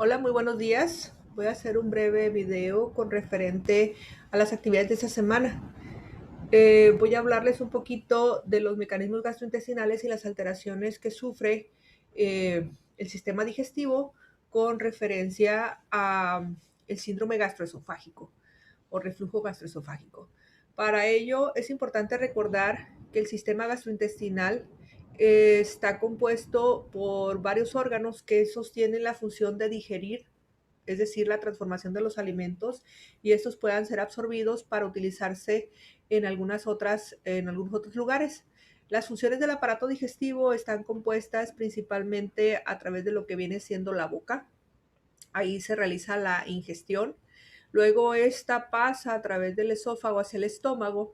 Hola, muy buenos días. Voy a hacer un breve video con referente a las actividades de esta semana. Voy a hablarles un poquito de los mecanismos gastrointestinales y las alteraciones que sufre el sistema digestivo con referencia a el síndrome gastroesofágico o reflujo gastroesofágico. Para ello es importante recordar que el sistema gastrointestinal está compuesto por varios órganos que sostienen la función de digerir, es decir, la transformación de los alimentos, y estos puedan ser absorbidos para utilizarse en algunos otros lugares. Las funciones del aparato digestivo están compuestas principalmente a través de lo que viene siendo la boca. Ahí se realiza la ingestión. Luego esta pasa a través del esófago hacia el estómago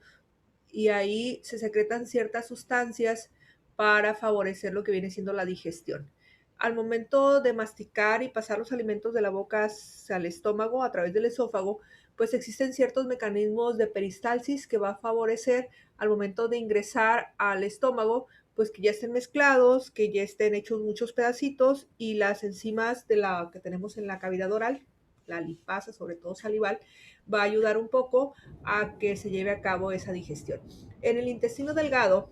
y ahí se secretan ciertas sustancias para favorecer lo que viene siendo la digestión. Al momento de masticar y pasar los alimentos de la boca hacia el estómago a través del esófago, pues existen ciertos mecanismos de peristalsis que va a favorecer al momento de ingresar al estómago, pues que ya estén mezclados, que ya estén hechos muchos pedacitos y las enzimas de la que tenemos en la cavidad oral, la lipasa, sobre todo salival, va a ayudar un poco a que se lleve a cabo esa digestión. En el intestino delgado,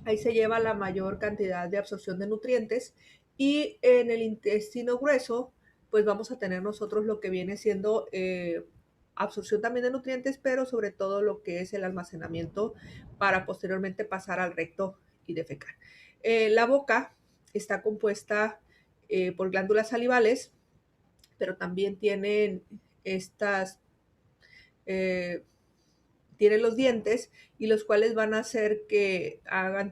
ahí se lleva la mayor cantidad de absorción de nutrientes y en el intestino grueso, pues vamos a tener nosotros lo que viene siendo absorción también de nutrientes, pero sobre todo lo que es el almacenamiento para posteriormente pasar al recto y defecar. La boca está compuesta por glándulas salivales, pero también tienen estas eh, tienen los dientes y los cuales van a hacer que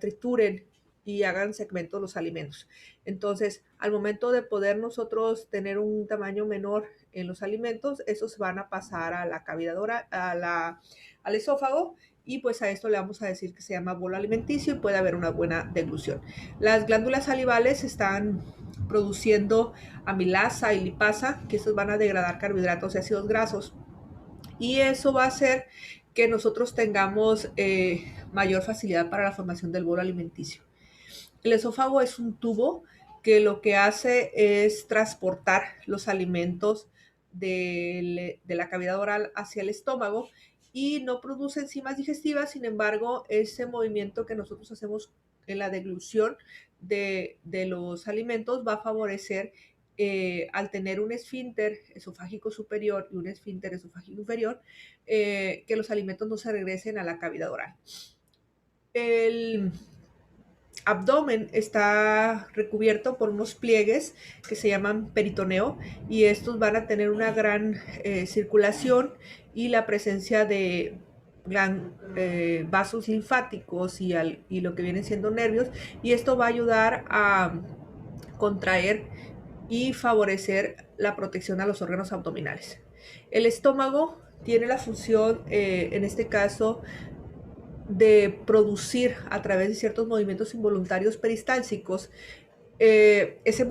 trituren y hagan segmentos los alimentos. Entonces, al momento de poder nosotros tener un tamaño menor en los alimentos, esos van a pasar a la cavidad oral, al esófago, y pues a esto le vamos a decir que se llama bolo alimenticio y puede haber una buena deglución. Las glándulas salivales están produciendo amilasa y lipasa, que estos van a degradar carbohidratos y ácidos grasos, y eso va a hacer que nosotros tengamos mayor facilidad para la formación del bolo alimenticio. El esófago es un tubo que lo que hace es transportar los alimentos de la cavidad oral hacia el estómago y no produce enzimas digestivas. Sin embargo, ese movimiento que nosotros hacemos en la deglución de los alimentos va a favorecer, al tener un esfínter esofágico superior y un esfínter esofágico inferior, que los alimentos no se regresen a la cavidad oral. El abdomen está recubierto por unos pliegues que se llaman peritoneo, y estos van a tener una gran circulación y la presencia de vasos linfáticos y lo que vienen siendo nervios, y esto va a ayudar a contraer y favorecer la protección a los órganos abdominales. El estómago tiene la función, en este caso, de producir a través de ciertos movimientos involuntarios peristálsicos esa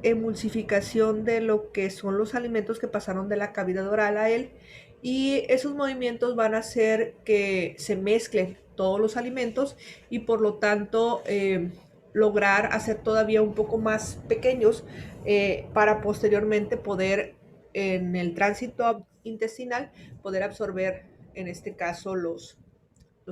emulsificación de lo que son los alimentos que pasaron de la cavidad oral a él, y esos movimientos van a hacer que se mezclen todos los alimentos y por lo tanto lograr hacer todavía un poco más pequeños, para posteriormente poder en el tránsito intestinal poder absorber en este caso los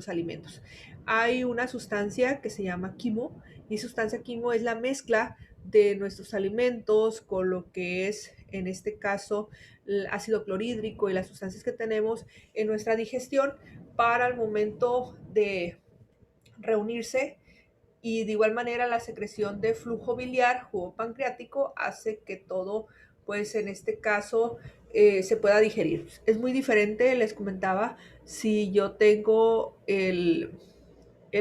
alimentos. Hay una sustancia que se llama quimo, y sustancia quimo es la mezcla de nuestros alimentos con lo que es, en este caso, el ácido clorhídrico y las sustancias que tenemos en nuestra digestión para el momento de reunirse, y de igual manera la secreción de flujo biliar, jugo pancreático, hace que todo, pues en este caso, se pueda digerir. Es muy diferente, les comentaba, si yo tengo el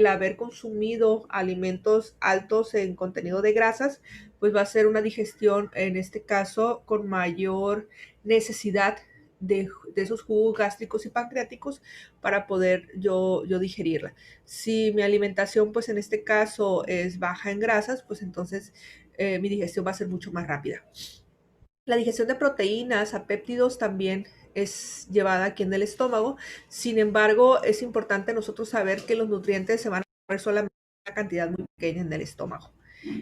haber consumido alimentos altos en contenido de grasas, pues va a ser una digestión, en este caso, con mayor necesidad de esos jugos gástricos y pancreáticos para poder yo digerirla. Si mi alimentación, pues en este caso, es baja en grasas, pues entonces mi digestión va a ser mucho más rápida. La digestión de proteínas a péptidos también es llevada aquí en el estómago. Sin embargo, es importante nosotros saber que los nutrientes se van a mover solamente en una cantidad muy pequeña en el estómago.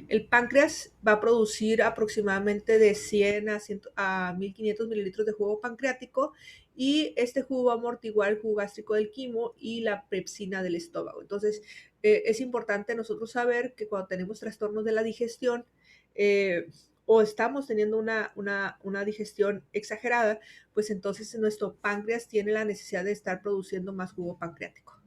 El páncreas va a producir aproximadamente de 100 a 1500 mililitros de jugo pancreático y este jugo va a amortiguar el jugo gástrico del quimo y la pepsina del estómago. Entonces, es importante nosotros saber que cuando tenemos trastornos de la digestión o estamos teniendo una digestión exagerada, pues entonces nuestro páncreas tiene la necesidad de estar produciendo más jugo pancreático.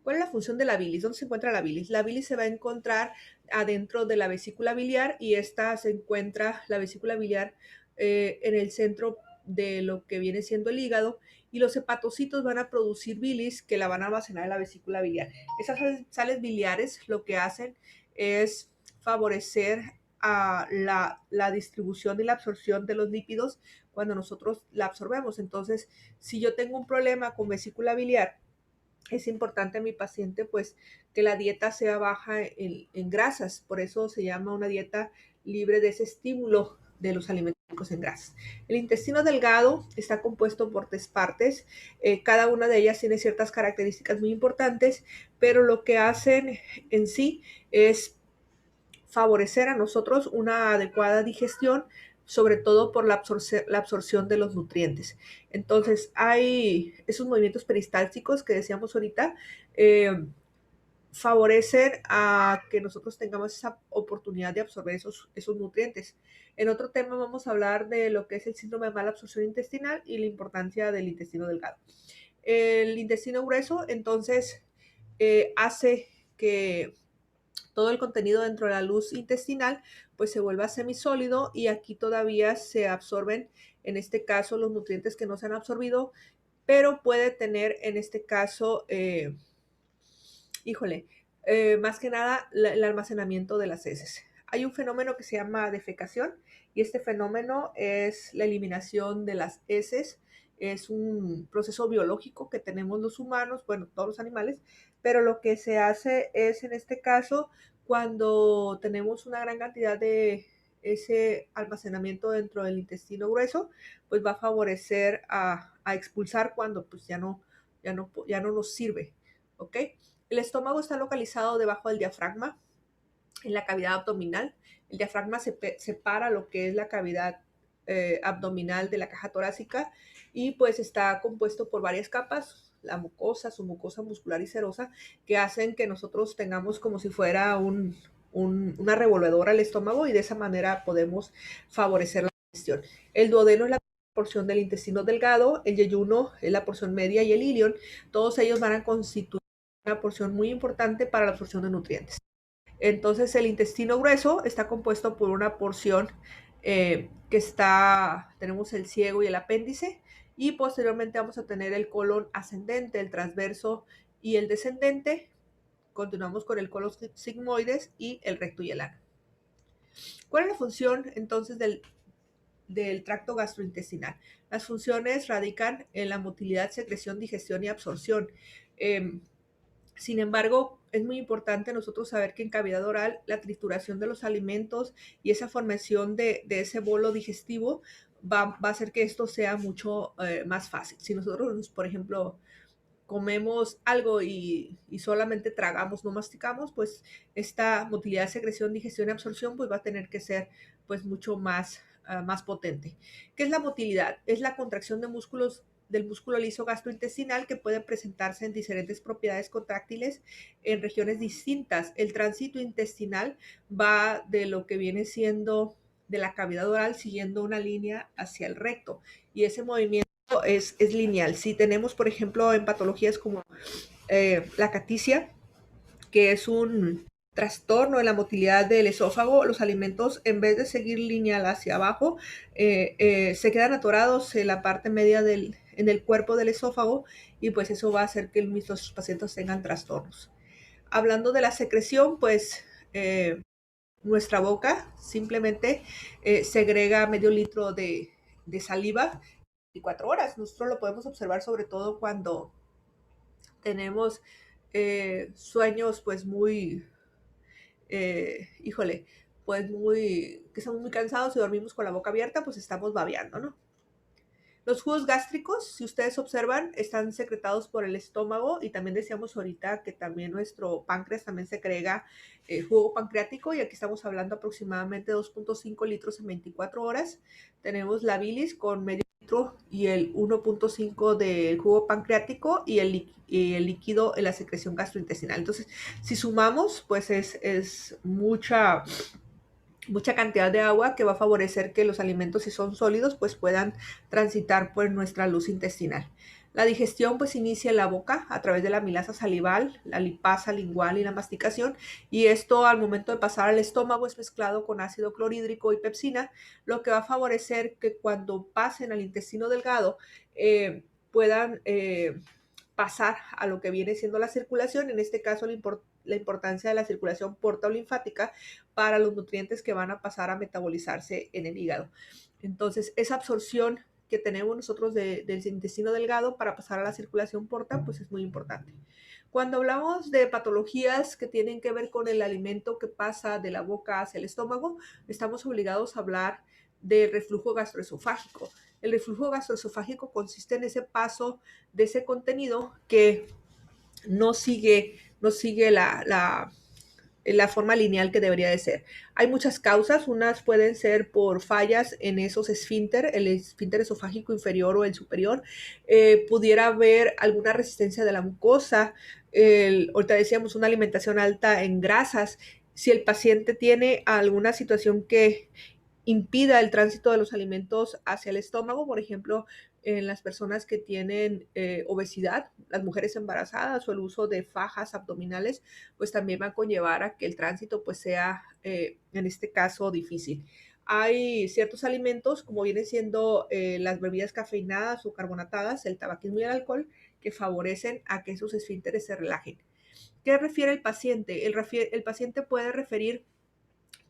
¿Cuál es la función de la bilis? ¿Dónde se encuentra la bilis? La bilis se va a encontrar adentro de la vesícula biliar y esta se encuentra, la vesícula biliar, en el centro de lo que viene siendo el hígado y los hepatocitos van a producir bilis que la van a almacenar en la vesícula biliar. Esas sales biliares lo que hacen es favorecer a la distribución y la absorción de los lípidos cuando nosotros la absorbemos. Entonces, si yo tengo un problema con vesícula biliar, es importante a mi paciente pues que la dieta sea baja en grasas, por eso se llama una dieta libre de ese estímulo de los alimentos en grasas. El intestino delgado está compuesto por 3 partes, cada una de ellas tiene ciertas características muy importantes, pero lo que hacen en sí es favorecer a nosotros una adecuada digestión, sobre todo por la absorción de los nutrientes. Entonces, hay esos movimientos peristálticos que decíamos ahorita, favorecen a que nosotros tengamos esa oportunidad de absorber esos nutrientes. En otro tema vamos a hablar de lo que es el síndrome de mala absorción intestinal y la importancia del intestino delgado. El intestino grueso, entonces, hace que todo el contenido dentro de la luz intestinal pues se vuelva semisólido y aquí todavía se absorben, en este caso, los nutrientes que no se han absorbido, pero puede tener en este caso, más que nada el almacenamiento de las heces. Hay un fenómeno que se llama defecación y este fenómeno es la eliminación de las heces. Es un proceso biológico que tenemos los humanos, bueno, todos los animales, pero lo que se hace es, en este caso, cuando tenemos una gran cantidad de ese almacenamiento dentro del intestino grueso, pues va a favorecer a expulsar cuando pues ya no nos sirve, ¿ok? El estómago está localizado debajo del diafragma, en la cavidad abdominal. El diafragma separa lo que es la cavidad abdominal de la caja torácica y pues está compuesto por varias capas, la mucosa, su mucosa muscular y serosa, que hacen que nosotros tengamos como si fuera una revolvedora al estómago y de esa manera podemos favorecer la digestión. El duodeno es la porción del intestino delgado, el yeyuno es la porción media y el ilion, todos ellos van a constituir una porción muy importante para la absorción de nutrientes. Entonces el intestino grueso está compuesto por una porción tenemos el ciego y el apéndice y posteriormente vamos a tener el colon ascendente, el transverso y el descendente. Continuamos con el colon sigmoides y el recto y el ano. ¿Cuál es la función entonces del tracto gastrointestinal? Las funciones radican en la motilidad, secreción, digestión y absorción. Sin embargo, es muy importante nosotros saber que en cavidad oral la trituración de los alimentos y esa formación de ese bolo digestivo va a hacer que esto sea mucho más fácil. Si nosotros, por ejemplo, comemos algo y solamente tragamos, no masticamos, pues esta motilidad, secreción, digestión y absorción pues va a tener que ser pues mucho más potente. ¿Qué es la motilidad? Es la contracción de músculos del músculo liso gastrointestinal que puede presentarse en diferentes propiedades contráctiles en regiones distintas. El tránsito intestinal va de lo que viene siendo de la cavidad oral siguiendo una línea hacia el recto y ese movimiento es lineal. Si tenemos, por ejemplo, en patologías como la caticia, que es un trastorno de la motilidad del esófago, los alimentos en vez de seguir lineal hacia abajo, se quedan atorados en la parte media en el cuerpo del esófago y pues eso va a hacer que nuestros pacientes tengan trastornos. Hablando de la secreción, pues nuestra boca simplemente segrega medio litro de saliva 24 horas. Nosotros lo podemos observar sobre todo cuando tenemos sueños pues muy, pues que estamos muy cansados y dormimos con la boca abierta, pues estamos babeando, ¿no? Los jugos gástricos, si ustedes observan, están secretados por el estómago y también decíamos ahorita que también nuestro páncreas también segrega jugo pancreático y aquí estamos hablando aproximadamente 2.5 litros en 24 horas. Tenemos la bilis con medio litro y el 1.5 del jugo pancreático y el líquido en la secreción gastrointestinal. Entonces, si sumamos, pues es mucha cantidad de agua que va a favorecer que los alimentos, si son sólidos, pues puedan transitar por nuestra luz intestinal. La digestión pues inicia en la boca a través de la amilasa salival, la lipasa lingual y la masticación, y esto al momento de pasar al estómago es mezclado con ácido clorhídrico y pepsina, lo que va a favorecer que cuando pasen al intestino delgado puedan pasar a lo que viene siendo la circulación, en este caso la importancia de la circulación portolinfática para los nutrientes que van a pasar a metabolizarse en el hígado. Entonces, esa absorción que tenemos nosotros del intestino delgado para pasar a la circulación porta, pues es muy importante. Cuando hablamos de patologías que tienen que ver con el alimento que pasa de la boca hacia el estómago, estamos obligados a hablar del reflujo gastroesofágico. El reflujo gastroesofágico consiste en ese paso de ese contenido que no sigue la forma lineal que debería de ser. Hay muchas causas, unas pueden ser por fallas en esos esfínter, el esfínter esofágico inferior o el superior, pudiera haber alguna resistencia de la mucosa, ahorita decíamos una alimentación alta en grasas, si el paciente tiene alguna situación que impida el tránsito de los alimentos hacia el estómago, por ejemplo, en las personas que tienen obesidad, las mujeres embarazadas o el uso de fajas abdominales, pues también va a conllevar a que el tránsito pues sea, en este caso, difícil. Hay ciertos alimentos, como vienen siendo las bebidas cafeinadas o carbonatadas, el tabaquismo y el alcohol, que favorecen a que esos esfínteres se relajen. ¿Qué refiere el paciente? El paciente puede referir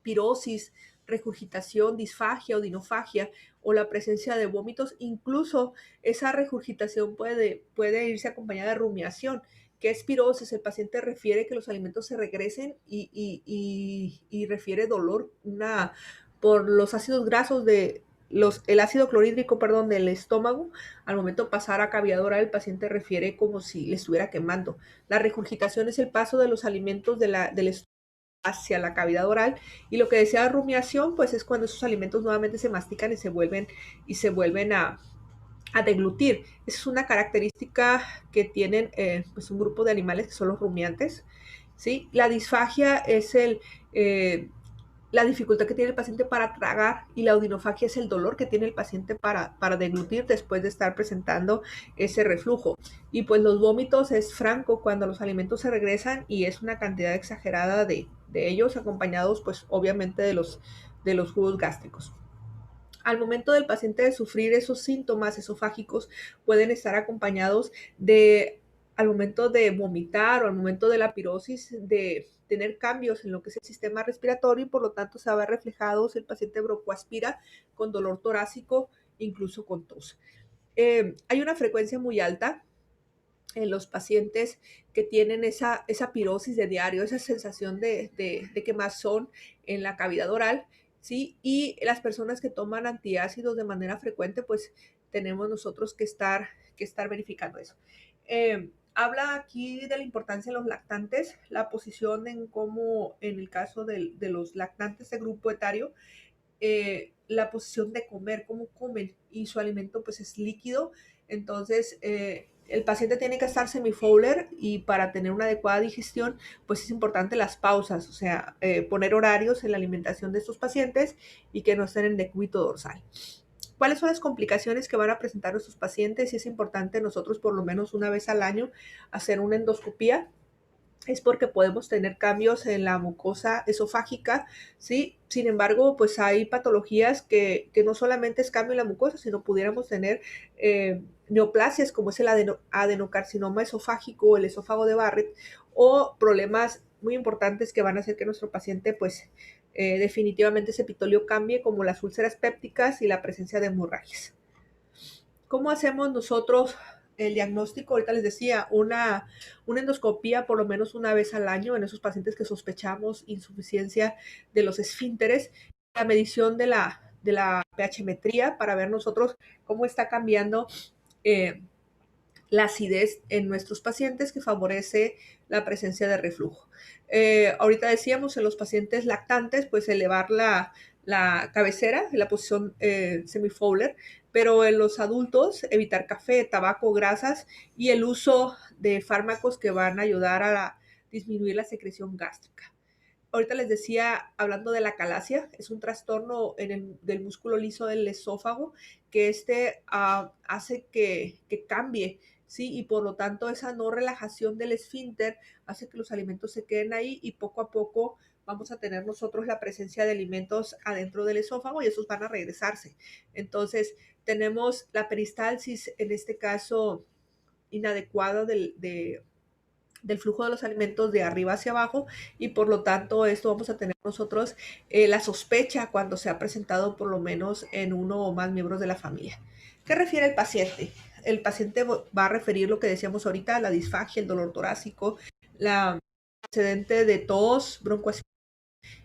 pirosis, regurgitación, disfagia o dinofagia o la presencia de vómitos. Incluso esa regurgitación puede irse acompañada de rumiación. ¿Qué es pirosis? El paciente refiere que los alimentos se regresen y refiere dolor por los ácidos grasos el ácido clorhídrico, perdón, del estómago. Al momento de pasar a cavidad oral, el paciente refiere como si le estuviera quemando. La regurgitación es el paso de los alimentos del estómago hacia la cavidad oral, y lo que decía rumiación pues es cuando esos alimentos nuevamente se mastican y se vuelven a deglutir. Esa es una característica que tienen pues un grupo de animales que son los rumiantes, ¿sí? La disfagia es la dificultad que tiene el paciente para tragar, y la odinofagia es el dolor que tiene el paciente para deglutir después de estar presentando ese reflujo. Y pues los vómitos es franco cuando los alimentos se regresan y es una cantidad exagerada de ellos, acompañados pues obviamente de los jugos gástricos. Al momento del paciente de sufrir esos síntomas esofágicos, pueden estar acompañados al momento de vomitar o al momento de la pirosis, de tener cambios en lo que es el sistema respiratorio, y por lo tanto se va a ver reflejado si el paciente broncoaspira con dolor torácico, incluso con tos. Hay una frecuencia muy alta en los pacientes que tienen esa pirosis de diario, esa sensación de quemazón en la cavidad oral, ¿sí? Y las personas que toman antiácidos de manera frecuente, pues tenemos nosotros que estar verificando eso. Habla aquí de la importancia de los lactantes, la posición en cómo, en el caso de los lactantes de grupo etario, la posición de comer, cómo comen, y su alimento pues es líquido. Entonces el paciente tiene que estar semifowler, y para tener una adecuada digestión pues es importante las pausas, o sea, poner horarios en la alimentación de estos pacientes y que no estén en decúbito dorsal. ¿Cuáles son las complicaciones que van a presentar nuestros pacientes? Y es importante nosotros por lo menos una vez al año hacer una endoscopía. Es porque podemos tener cambios en la mucosa esofágica, ¿sí? Sin embargo, pues hay patologías que no solamente es cambio en la mucosa, sino pudiéramos tener neoplasias como es el adenocarcinoma esofágico, el esófago de Barrett, o problemas muy importantes que van a hacer que nuestro paciente, pues, definitivamente ese epitelio cambie, como las úlceras pépticas y la presencia de hemorragias. ¿Cómo hacemos nosotros el diagnóstico? Ahorita les decía, una endoscopía por lo menos una vez al año en esos pacientes que sospechamos insuficiencia de los esfínteres, la medición de de la pHmetría para ver nosotros cómo está cambiando la acidez en nuestros pacientes, que favorece la presencia de reflujo. Ahorita decíamos en los pacientes lactantes, pues elevar la cabecera en la posición semi-Fowler, pero en los adultos evitar café, tabaco, grasas y el uso de fármacos que van a ayudar a disminuir la secreción gástrica. Ahorita les decía, hablando de la calasia, es un trastorno del músculo liso del esófago que hace que cambie, ¿sí? Y por lo tanto esa no relajación del esfínter hace que los alimentos se queden ahí y poco a poco vamos a tener nosotros la presencia de alimentos adentro del esófago y esos van a regresarse. Entonces tenemos la peristalsis, en este caso inadecuada del flujo de los alimentos de arriba hacia abajo y por lo tanto esto vamos a tener nosotros la sospecha cuando se ha presentado por lo menos en uno o más miembros de la familia. ¿Qué refiere el paciente? El paciente va a referir lo que decíamos ahorita, la disfagia, el dolor torácico, la antecedente de tos, broncoaspiración,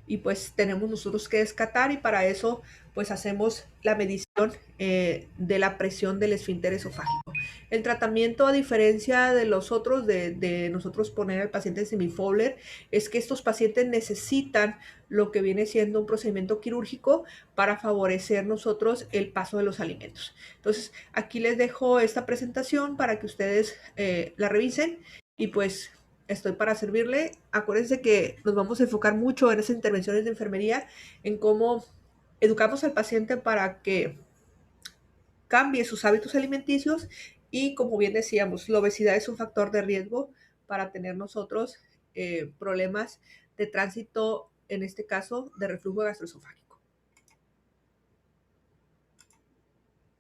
y pues tenemos nosotros que descatar y para eso pues hacemos la medición de la presión del esfínter esofágico. El tratamiento, a diferencia de los otros, de nosotros poner al paciente en semifowler, es que estos pacientes necesitan lo que viene siendo un procedimiento quirúrgico para favorecer nosotros el paso de los alimentos. Entonces, aquí les dejo esta presentación para que ustedes la revisen y pues estoy para servirle. Acuérdense que nos vamos a enfocar mucho en esas intervenciones de enfermería, en cómo educamos al paciente para que cambie sus hábitos alimenticios y, como bien decíamos, la obesidad es un factor de riesgo para tener nosotros problemas de tránsito, en este caso de reflujo gastroesofágico.